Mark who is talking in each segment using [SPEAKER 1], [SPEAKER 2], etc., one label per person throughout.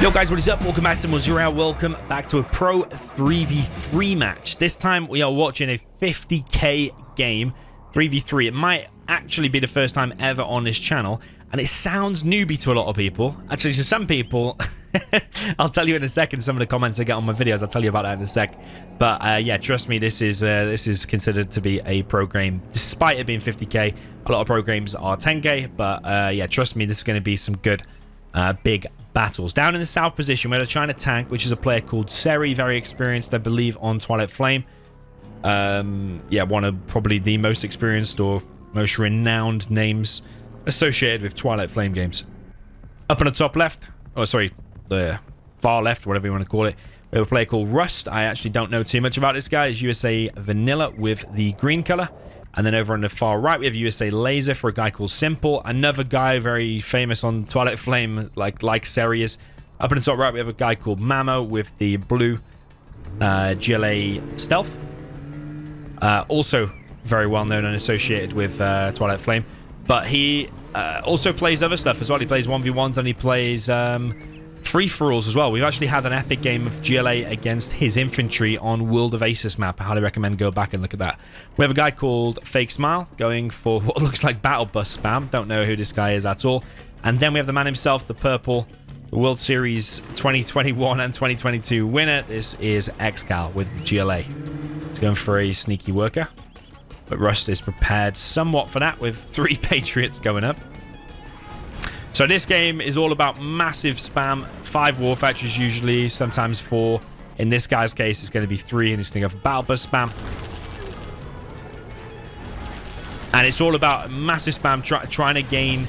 [SPEAKER 1] Yo guys, what is up? Welcome back to Mozilla. Welcome back to a Pro 3v3 match. This time we are watching a 50k game, 3v3. It might actually be the first time ever on this channel, and it sounds newbie to a lot of people. Actually, to some people, I'll tell you in a second some of the comments I get on my videos. I'll tell you about that in a sec. But yeah, trust me, this is considered to be a pro game, despite it being 50k. A lot of pro games are 10k, but yeah, trust me, this is going to be some good big battles. Down in the south position, we had a China tank, which is a player called Seri, very experienced, I believe, on Twilight Flame. Yeah, one of probably the most experienced or most renowned names associated with Twilight Flame games. Up on the top left, oh sorry, the far left, whatever you want to call it, we have a player called Rust. I actually don't know too much about this guy. It's USA Vanilla with the green color. And then over on the far right, we have USA Laser for a guy called Simple. Another guy very famous on Twilight Flame, like Seri is. Up in the top right, we have a guy called Mamo with the blue GLA Stealth. Also very well known and associated with Twilight Flame. But he also plays other stuff as well. He plays 1v1s and he plays free-for-alls as well. We've actually had an epic game of GLA against his infantry on World of Aces map. I highly recommend go back and look at that. We have a guy called Fake Smile going for what looks like battle bus spam. Don't know who this guy is at all. And then we have the man himself, the purple, the World Series 2021 and 2022 winner. This is ExCaL with GLA. He's going for a sneaky worker. But Rust is prepared somewhat for that with 3 Patriots going up. So this game is all about massive spam. 5 war factories usually, sometimes 4. In this guy's case, it's going to be 3, and it's going to go for battle bus spam. And it's all about massive spam, trying to gain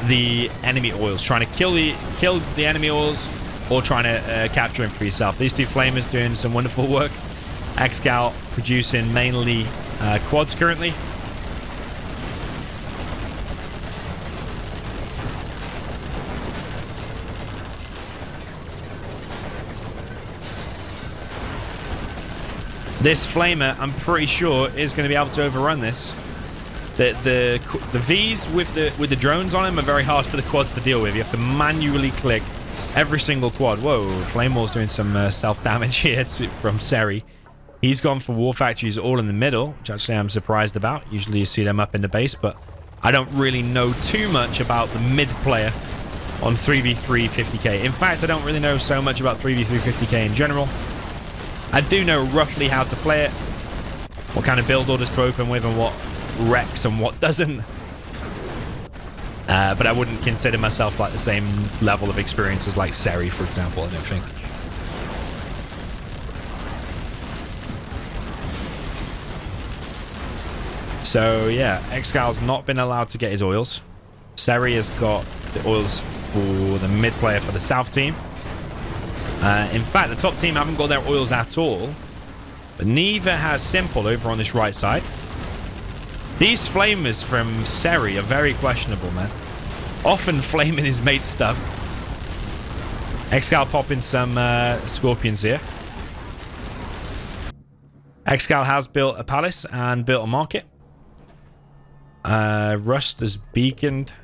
[SPEAKER 1] the enemy oils, trying to kill the enemy oils, or trying to capture them for yourself. These two flamers doing some wonderful work. ExCaL producing mainly quads currently. This flamer, I'm pretty sure, is going to be able to overrun this. The Vs with the drones on them are very hard for the quads to deal with. You have to manually click every single quad. Whoa, Flame War's doing some self-damage here from Seri. He's gone for war factories all in the middle, which actually I'm surprised about. Usually you see them up in the base, but I don't really know too much about the mid player on 3v3 50k. In fact, I don't really know so much about 3v3 50k in general. I do know roughly how to play it, what kind of build orders to open with, and what wrecks and what doesn't. But I wouldn't consider myself like the same level of experience as like Seri, for example, I don't think. So yeah, ExCal's not been allowed to get his oils. Seri has got the oils for the mid player for the south team. In fact, the top team haven't got their oils at all, but neither has Simple over on this right side. These flamers from Seri are very questionable, man. Often flaming his mate stuff. ExCaL popping some scorpions here. ExCaL has built a palace and built a market. Rust has beaconed.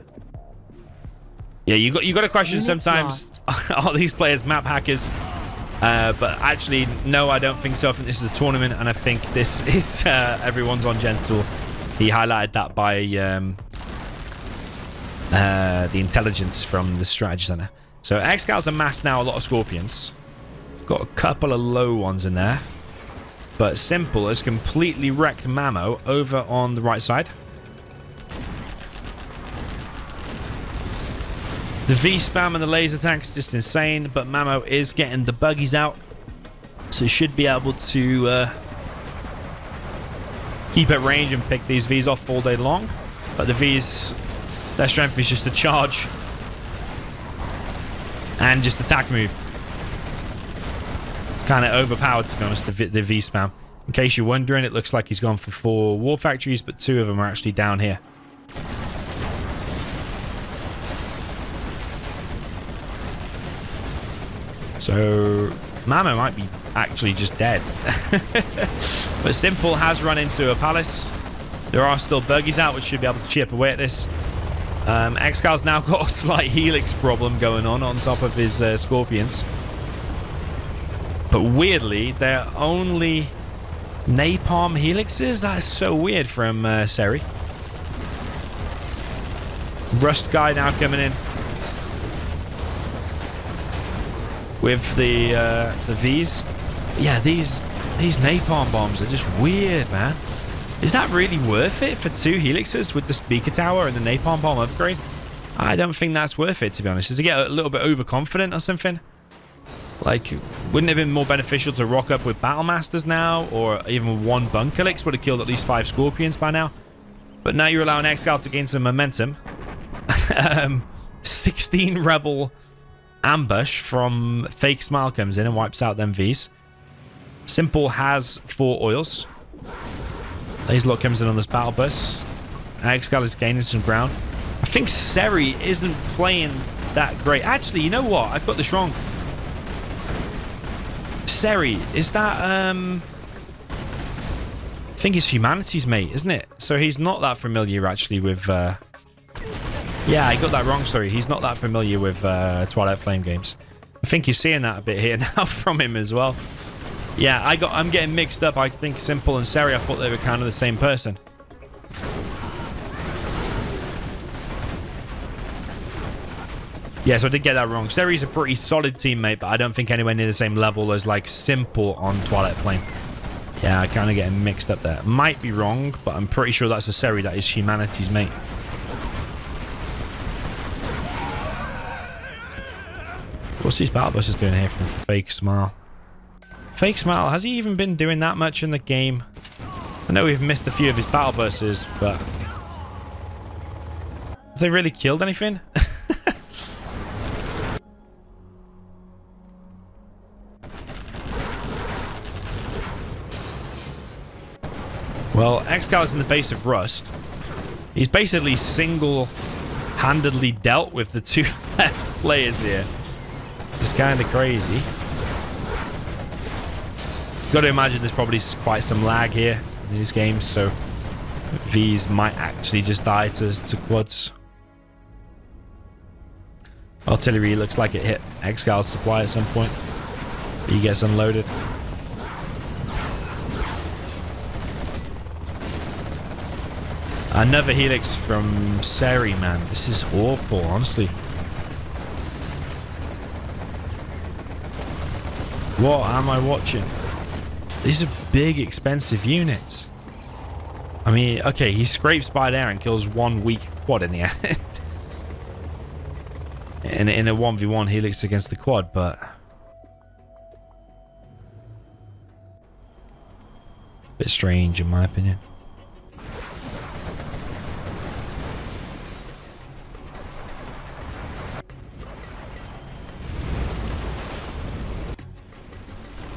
[SPEAKER 1] Yeah, you got to question sometimes, are these players map hackers? But actually, no, I don't think so. I think this is a tournament, and I think this is everyone's on gentle. He highlighted that by the intelligence from the strategy center. So ExCal's amassed now a lot of scorpions. Got a couple of low ones in there, but Simple has completely wrecked Mamo over on the right side. The V spam and the laser tanks just insane, but Mamo is getting the buggies out, so should be able to keep at range and pick these Vs off all day long. But the Vs, their strength is just a charge and just attack move. It's kind of overpowered, to be honest, the V spam. In case you're wondering, it looks like he's gone for 4 war factories, but 2 of them are actually down here. So Mamo might be actually just dead. But Simple has run into a palace. There are still buggies out, which should be able to chip away at this. ExCaL's now got a slight helix problem going on top of his Scorpions. But weirdly, they're only napalm helixes. That is so weird from Seri. Rust guy now coming in with the V's. Yeah, these napalm bombs are just weird, man. Is that really worth it for 2 helixes with the speaker tower and the napalm bomb upgrade? I don't think that's worth it, to be honest. Does it get a little bit overconfident or something? Like, wouldn't it have been more beneficial to rock up with Battle Masters now? Or even 1 Bunkerlix would have killed at least 5 Scorpions by now. But now you're allowing ExCaL to gain some momentum. 16 Rebel ambush from Fake Smile comes in and wipes out them Vs. Simple has 4 oils. Laserlock comes in on this battle bus. ExCaL is gaining some ground. I think Seri isn't playing that great. Actually, you know what? I've got this wrong. Seri, is that I think it's Humanity's mate, isn't it? So he's not that familiar actually with yeah, I got that wrong, sorry. He's not that familiar with Twilight Flame games. I think you're seeing that a bit here now from him as well. Yeah, I'm getting mixed up. I think Simple and Seri, I thought they were kind of the same person. Yeah, so I did get that wrong. Seri's a pretty solid teammate, but I don't think anywhere near the same level as, like, Simple on Twilight Flame. Yeah, I kind of getting mixed up there. Might be wrong, but I'm pretty sure that's a Seri that is Humanity's mate. What's these battle buses doing here from Fake Smile? Fake Smile, has he even been doing that much in the game? I know we've missed a few of his battle buses, but have they really killed anything? Well, ExCaL is in the base of Rust. He's basically single-handedly dealt with the 2 left players here. It's kind of crazy. Got to imagine there's probably quite some lag here in these games, so Vs might actually just die to quads. Artillery looks like it hit ExCaL's supply at some point. He gets unloaded. Another helix from Seri, man. This is awful, honestly. What am I watching? These are big, expensive units. I mean, okay, he scrapes by there and kills 1 weak quad in the end. in a 1v1 helix against the quad, but a bit strange in my opinion.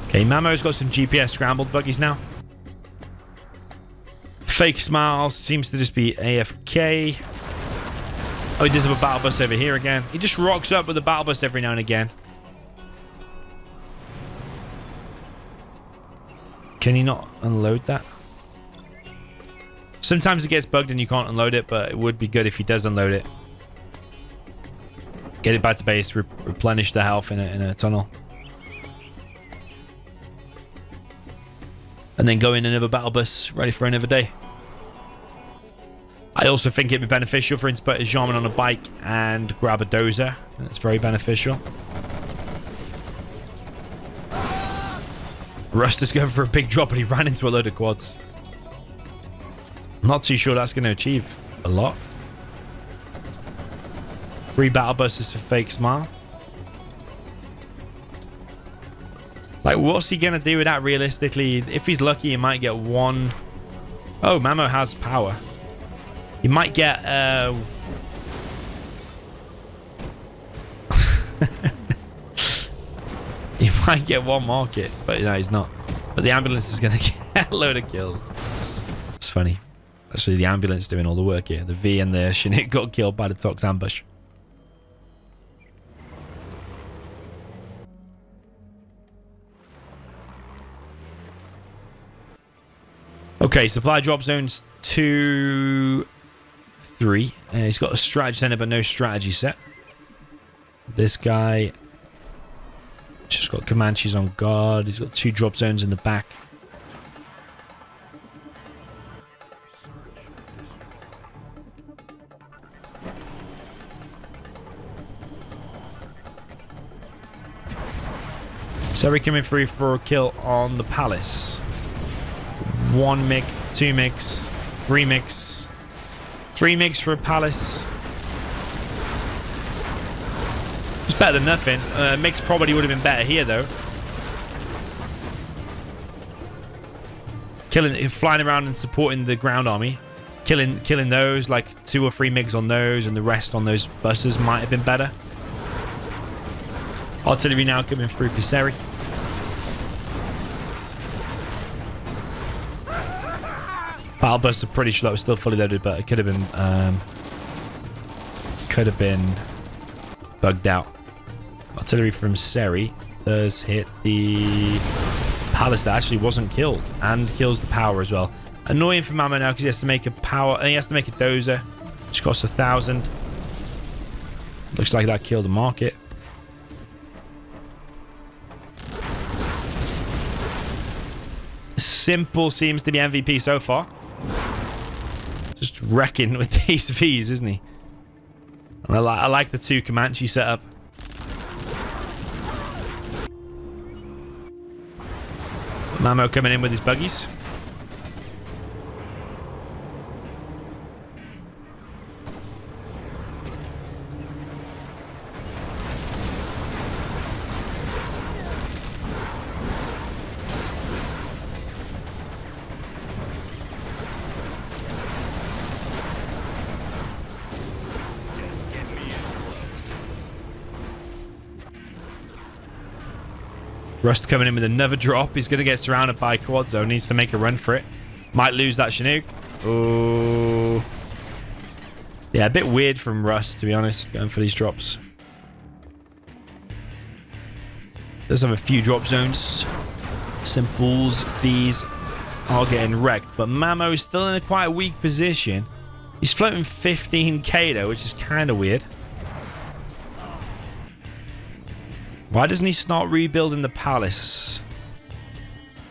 [SPEAKER 1] Okay, Mamo's got some GPS scrambled buggies now. Fake Smile seems to just be AFK. Oh, he does have a battle bus over here again. He just rocks up with a battle bus every now and again. Can he not unload that? Sometimes it gets bugged and you can't unload it, but it would be good if he does unload it. Get it back to base, replenish the health in a tunnel. And then go in another battle bus, ready for another day. I also think it'd be beneficial for him to put his Jarman on a bike and grab a dozer. That's very beneficial. Rust is going for a big drop, but he ran into a load of quads. Not too sure that's going to achieve a lot. 3 battle buses for Fake Smile. Like, what's he going to do with that realistically? If he's lucky, he might get 1. Oh, Mamo has power. He might get... he might get 1 market, but no, he's not. But the ambulance is going to get a load of kills. It's funny. Actually, the ambulance doing all the work here. The V and the Chinook got killed by the Tox ambush. Okay, supply drop zones 2, 3. He's got a strategy center, but no strategy set. This guy just got Comanches on guard. He's got 2 drop zones in the back. So we're coming through for a kill on the palace. 1 MiG, 2 MiGs, 3 MiGs. 3 MiGs for a palace. It's better than nothing. MiGs probably would have been better here though. Flying around and supporting the ground army. Killing those, like 2 or 3 MiGs on those, and the rest on those buses might have been better. Artillery now coming through for Seri. Battle busts are pretty slow, still fully loaded, but it could have been bugged out. Artillery from Seri does hit the palace that actually wasn't killed, and kills the power as well. Annoying for Mamo now because he has to make a power. He has to make a dozer, which costs 1,000. Looks like that killed the market. Simple seems to be MVP so far. Just wrecking with these Vs, isn't he? And I like the 2 Comanche setup. Mamo coming in with his buggies. Rust coming in with another drop. He's going to get surrounded by quad zone. Needs to make a run for it. Might lose that Chinook. Oh. Yeah, a bit weird from Rust, to be honest, going for these drops. Does have a few drop zones. Simples. These are getting wrecked. But Mamo is still in a quite weak position. He's floating 15k though, which is kind of weird. Why doesn't he start rebuilding the palace?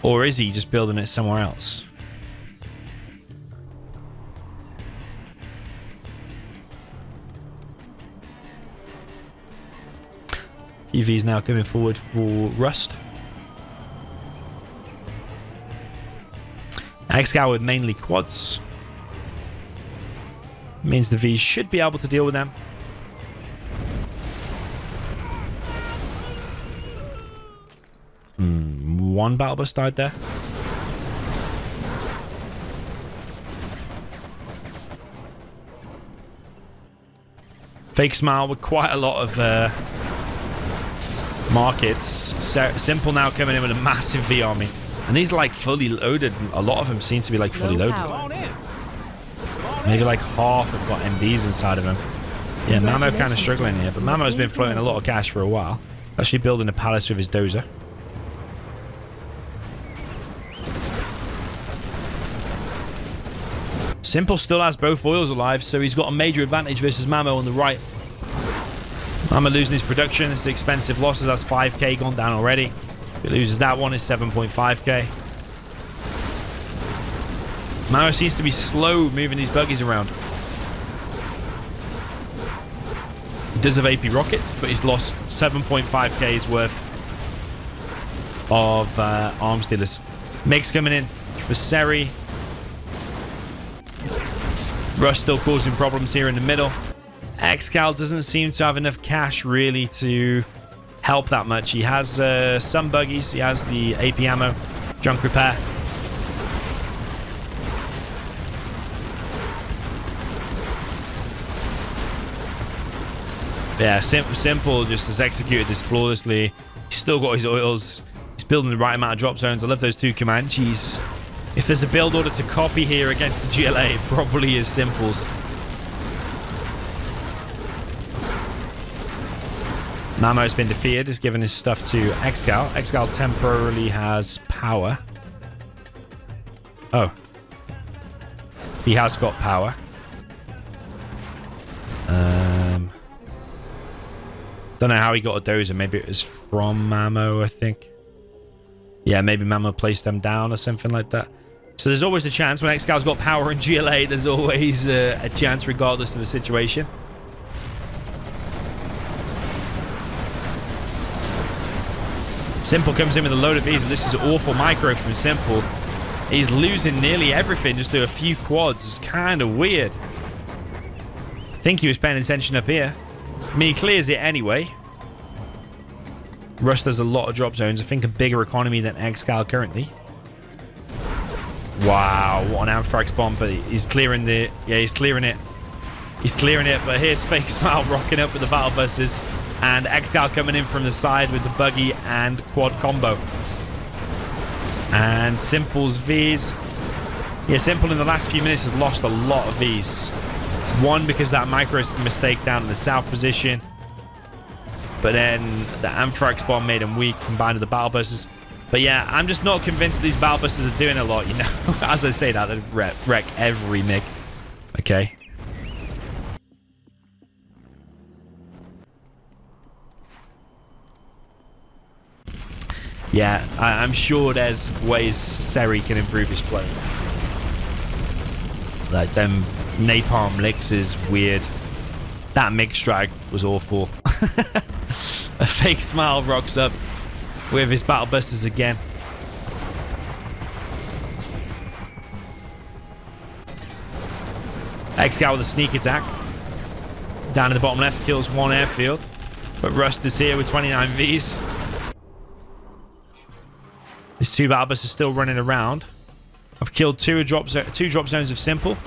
[SPEAKER 1] Or is he just building it somewhere else? UV's now coming forward for Rust. ExCaL with mainly quads. Means the V's should be able to deal with them. One battle bus died there. Fake smile with quite a lot of markets. Simple now coming in with a massive V army. And these are like fully loaded. A lot of them seem to be like fully loaded. Maybe like half have got MBs inside of them. Yeah, Mamo kind of struggling here. But Mamo's been floating a lot of cash for a while. Actually building a palace with his dozer. Simple still has both oils alive, so he's got a major advantage versus Mamo on the right. Mamo losing his production. It's expensive losses. That's 5k gone down already. If he loses that one, it's 7.5k. Mamo seems to be slow moving these buggies around. He does have AP rockets, but he's lost 7.5k's worth of arms dealers. Meg's coming in for Seri. Rush still causing problems here in the middle. ExCaL doesn't seem to have enough cash really to help that much. He has some buggies. He has the AP ammo, junk repair. Yeah, Simple just has executed this flawlessly. He's still got his oils. He's building the right amount of drop zones. I love those 2 Comanches. If there's a build order to copy here against the GLA, it probably is Simples. Mamo's been defeated. He's given his stuff to ExCaL. ExCaL temporarily has power. Oh. He has got power. Don't know how he got a dozer. Maybe it was from Mamo, I think. Yeah, maybe Mamo placed them down or something like that. So there's always a chance when ExCaL's got power in GLA. There's always a chance regardless of the situation. Simple comes in with a load of Vs, but this is awful micro from Simple. He's losing nearly everything just to a few quads. It's kind of weird. I think he was paying attention up here. I mean, he clears it anyway. Rust does a lot of drop zones. I think a bigger economy than ExCaL currently. Wow, what an Anthrax bomb, but he's clearing the... Yeah, he's clearing it. He's clearing it, but here's Fake Smile rocking up with the Battle Busters. And ExCaL coming in from the side with the buggy and quad combo. And Simple's Vs. Yeah, Simple in the last few minutes has lost a lot of Vs. One, because that micro mistake down in the south position. But then the Anthrax bomb made him weak, combined with the Battle Busters. But yeah, I'm just not convinced these Battle Busters are doing a lot, you know. As I say that, they wreck every MiG. Okay. Yeah, I'm sure there's ways Seri can improve his play. Like, them napalm licks is weird. That MiG strike was awful. A Fake Smile rocks up with his Battle Busters again. ExCaL with a sneak attack. Down in the bottom left, kills one airfield. But Rust is here with 29 Vs. These two Battle Busters still running around. I've killed two drop zones of Simple.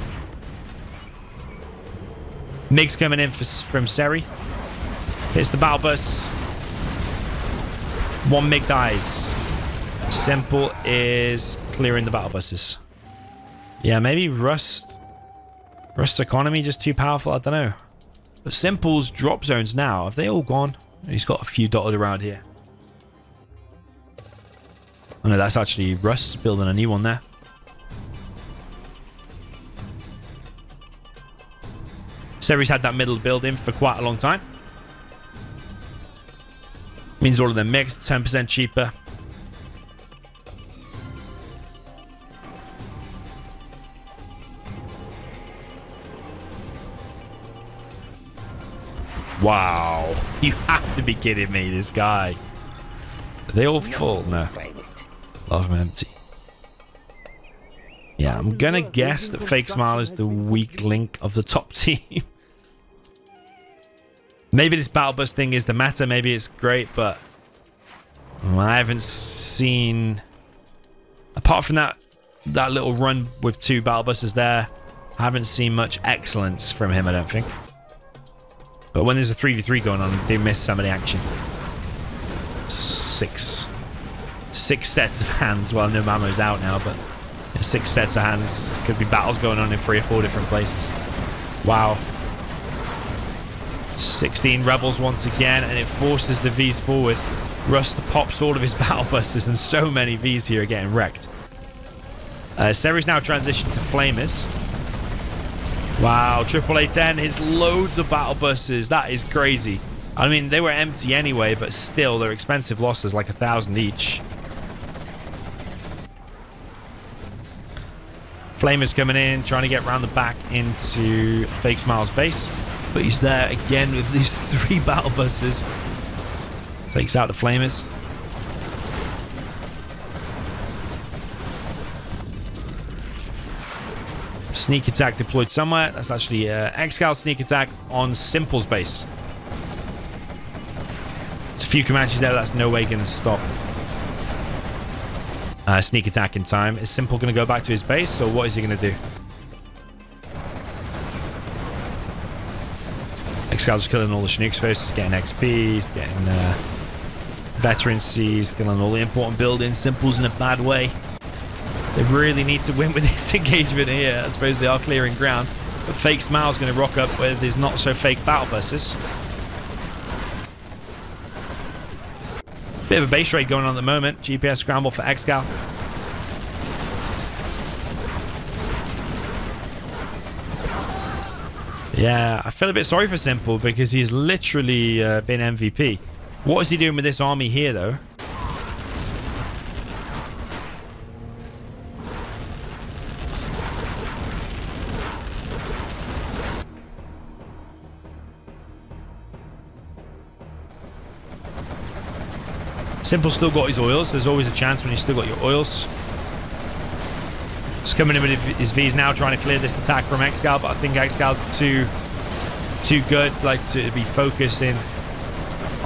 [SPEAKER 1] MiG's coming in from Seri. Hits the Battle Bus. One MiG dies. Simple is clearing the Battle Busters. Yeah, maybe Rust's economy just too powerful. I don't know. But Simple's drop zones now, have they all gone? He's got a few dotted around here. Oh no, that's actually Rust building a new one there. Seri's had that middle build in for quite a long time. Means all of them mixed, 10% cheaper. Wow. You have to be kidding me, this guy. Are they all full? No. A lot of them empty. Yeah, I'm gonna guess that Fake Smile is the weak link of the top team. Maybe this Battle Bus thing is the meta. Maybe it's great, but I haven't seen... Apart from that little run with two Battle Busters there, I haven't seen much excellence from him, I don't think. But when there's a 3v3 going on, they miss some of the action. Six sets of hands. Well, no Mamo's out now, but 6 sets of hands. Could be battles going on in 3 or 4 different places. Wow. 16 rebels once again, and it forces the Vs forward. Rust pops all of his Battle Busters, and so many Vs here are getting wrecked. Seri's now transitioned to Flamers. Wow, Triple A10 hits loads of Battle Busters. That is crazy. I mean, they were empty anyway, but still, they're expensive losses, like 1,000 each. Flamers coming in, trying to get round the back into Fake Smile's base. But he's there again with these 3 Battle Busters. Takes out the Flamers. Sneak attack deployed somewhere. That's actually ExCaL sneak attack on Simple's base. There's a few Comanches there. That's no way going to stop. Sneak attack in time. Is Simple going to go back to his base, or what is he going to do? ExCaL just killing all the Chinooks first. He's getting XP. He's getting veterancy. He's killing all the important buildings. Simple's in a bad way. They really need to win with this engagement here. I suppose they are clearing ground. But Fake Smile's going to rock up with his not-so-fake Battle Busters. Bit of a base raid going on at the moment. GPS scramble for ExCaL. Yeah, I feel a bit sorry for Simple because he's literally been MVP. What is he doing with this army here, though? Simple still got his oils. There's always a chance when you still got your oils. Just coming in with his V's now, trying to clear this attack from ExCaL, but I think ExCal's too good, like, to be focusing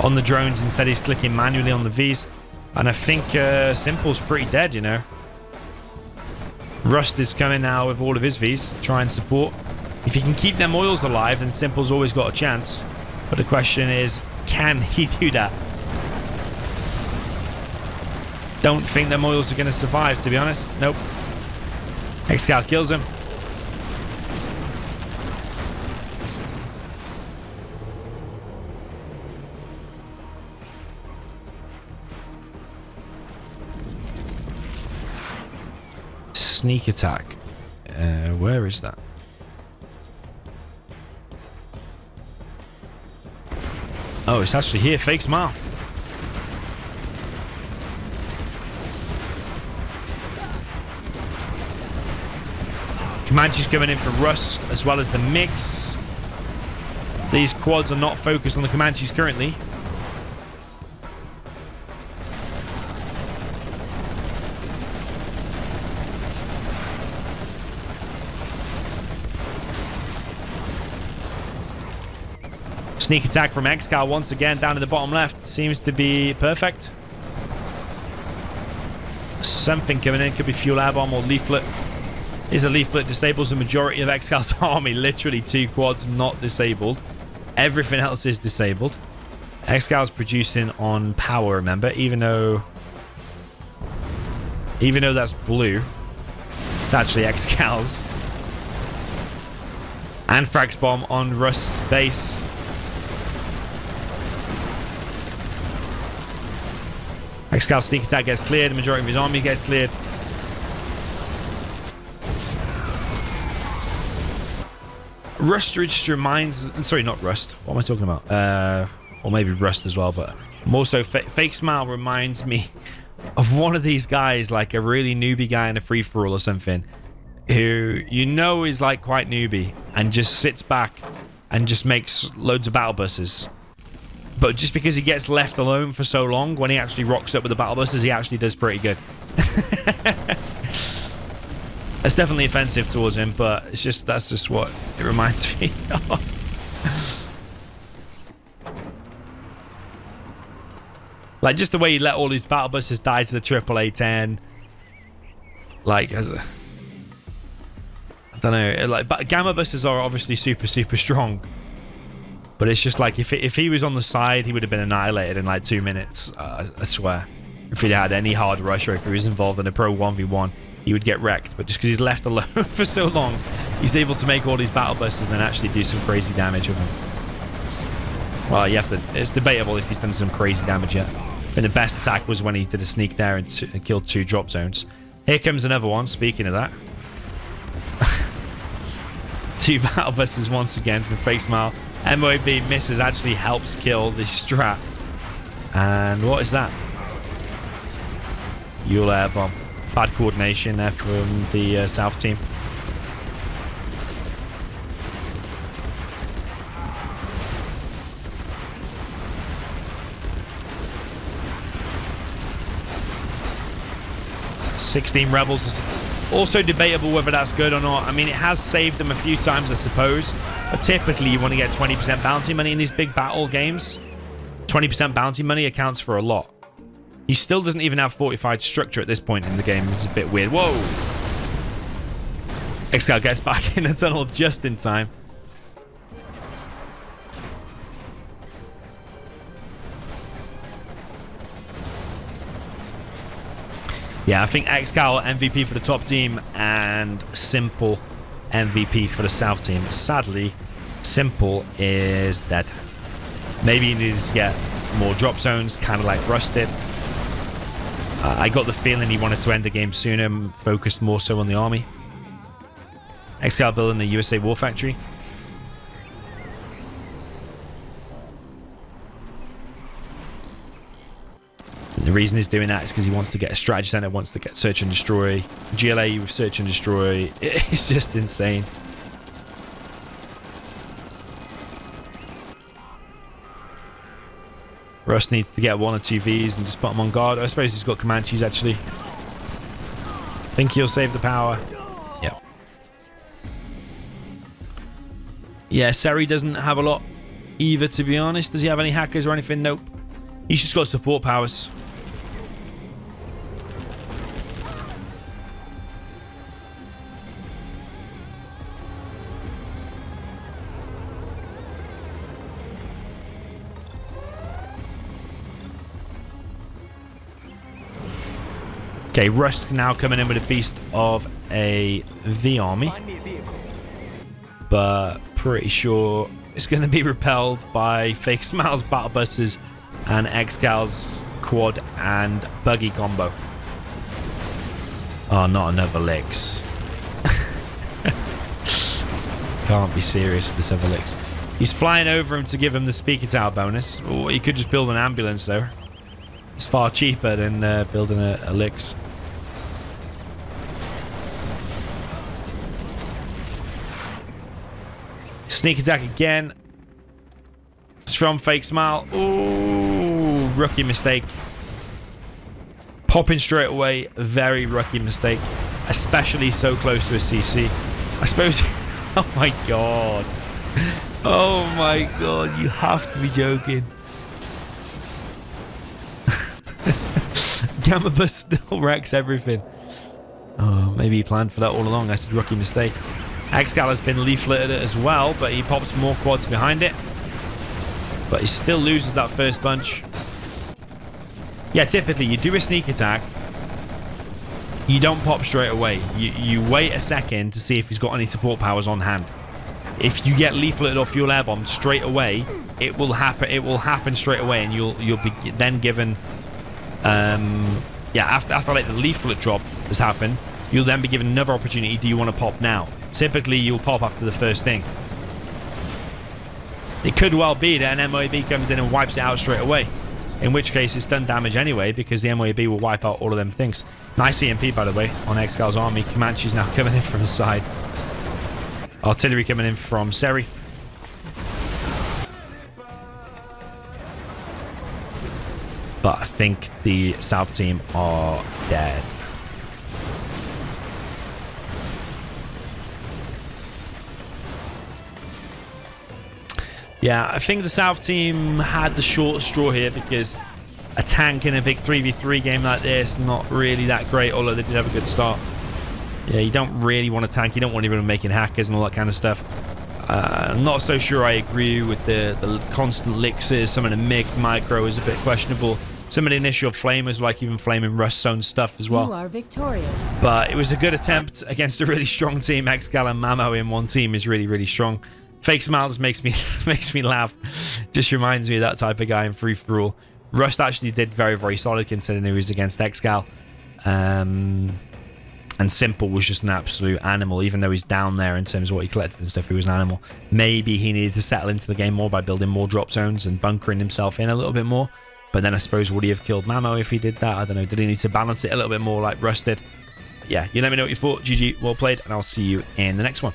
[SPEAKER 1] on the drones. Instead, he's clicking manually on the V's. And I think Simple's pretty dead, you know. Rust is coming now with all of his V's to try and support. If he can keep them oils alive, then Simple's always got a chance. But the question is, can he do that? Don't think them oils are going to survive, to be honest. Nope. ExCaL kills him. Sneak attack. Where is that? Oh, it's actually here. Fake smile. Comanche's coming in for Rust as well as the mix. These quads are not focused on the Comanches currently. Sneak attack from ExCaL once again down in the bottom left. Seems to be perfect. Something coming in. Could be fuel air bomb or leaflet. Is a leaflet disables the majority of ExCal's army. Literally 2 quads not disabled. Everything else is disabled. ExCal's producing on power, remember, even though that's blue. It's actually ExCal's. Anthrax bomb on Rust's base. ExCal's sneak attack gets cleared. The majority of his army gets cleared. Rust just reminds... Sorry, not Rust. What am I talking about? Or maybe Rust as well, but more so Fake Smile reminds me of one of these guys, like a really newbie guy in a free-for-all or something, who you know is like quite newbie and just sits back and just makes loads of battle buses. But just because he gets left alone for so long, when he actually rocks up with the battle buses, he actually does pretty good. That's definitely offensive towards him, but it's just that's just what it reminds me of. Like, just the way he let all these battle buses die to the AAA-10. Like, as a... I don't know. Like, but gamma buses are obviously super, super strong. But it's just like, if he was on the side, he would have been annihilated in like 2 minutes. I swear. If he'd had any hard rush or if he was involved in a pro 1v1. He would get wrecked, but just because he's left alone for so long, he's able to make all these battle buses and then actually do some crazy damage with them. Well, you have to... It's debatable if he's done some crazy damage yet. And the best attack was when he did a sneak there and killed 2 drop zones. Here comes another one, speaking of that. 2 battle buses once again from Fake Smile. MOAB misses, actually helps kill this strat. And what is that? Fuel air bomb. Bad coordination there from the South team. $16 rebels is also debatable whether that's good or not. I mean, it has saved them a few times, I suppose. But typically, you want to get 20% bounty money in these big battle games. 20% bounty money accounts for a lot. He still doesn't even have fortified structure at this point in the game. It's a bit weird. Whoa! ExCaL gets back in the tunnel just in time. Yeah, I think ExCaL MVP for the top team and Simple MVP for the South team. Sadly, Simple is dead. Maybe he needed to get more drop zones, kind of like Rust did. I got the feeling he wanted to end the game sooner and focused more so on the army. ExCaL building the USA War Factory. And the reason he's doing that is because he wants to get a strategy center, wants to get search and destroy. GLA with search and destroy. It's just insane. Russ needs to get 1 or 2 Vs and just put them on guard. I suppose he's got Comanches, actually. Think he'll save the power. Yep. Yeah, Seri doesn't have a lot either, to be honest. Does he have any hackers or anything? Nope. He's just got support powers. Okay, Rust now coming in with a beast of a V army. But pretty sure it's going to be repelled by Fake Smile's battle buses and ExCaL's quad and buggy combo. Oh, not another Licks. Can't be serious with this other Licks. He's flying over him to give him the speaker tower bonus. Or he could just build an ambulance though. It's far cheaper than building a Licks. Sneak attack again. It's from Fake Smile. Ooh, rookie mistake. Popping straight away. Very rookie mistake. Especially so close to a CC. I suppose... Oh my god. Oh my god. You have to be joking. Gamma Bus still wrecks everything. Oh, maybe he planned for that all along. That's a rookie mistake. ExCaL has been leafleted as well, but he pops more quads behind it. But he still loses that first bunch. Yeah, typically you do a sneak attack. You don't pop straight away. You wait a second to see if he's got any support powers on hand. If you get leafleted or fuel air bombed straight away, it will happen. It will happen straight away, and you'll be then given. Yeah, after like the leaflet drop has happened, you'll then be given another opportunity. Do you want to pop now? Typically, you'll pop after the first thing. It could well be that an MOAB comes in and wipes it out straight away. In which case, it's done damage anyway, because the MOAB will wipe out all of them things. Nice EMP, by the way, on ExCaL's army. Comanche's now coming in from the side. Artillery coming in from Seri. But I think the South team are dead. Yeah, I think the South team had the short straw here because a tank in a big 3v3 game like this, not really that great, although they did have a good start. Yeah, you don't really want a tank. You don't want anyone making hackers and all that kind of stuff. I'm not so sure I agree with the constant Lixers. Some of the MIG micro is a bit questionable. Some of the initial flamers, like even flaming Rust Zone stuff as well.
[SPEAKER 2] You are victorious.
[SPEAKER 1] But it was a good attempt against a really strong team. ExCaL and Mamo in one team is really, really strong. Fake Smiles makes me laugh. Just reminds me of that type of guy in Free For All. Rust actually did very, very solid considering he was against ExCaL. And Simple was just an absolute animal, even though he's down there in terms of what he collected and stuff. He was an animal. Maybe he needed to settle into the game more by building more drop zones and bunkering himself in a little bit more. But then I suppose, would he have killed Mamo if he did that? I don't know. Did he need to balance it a little bit more like Rust did? Yeah, you let me know what you thought. GG, well played, and I'll see you in the next one.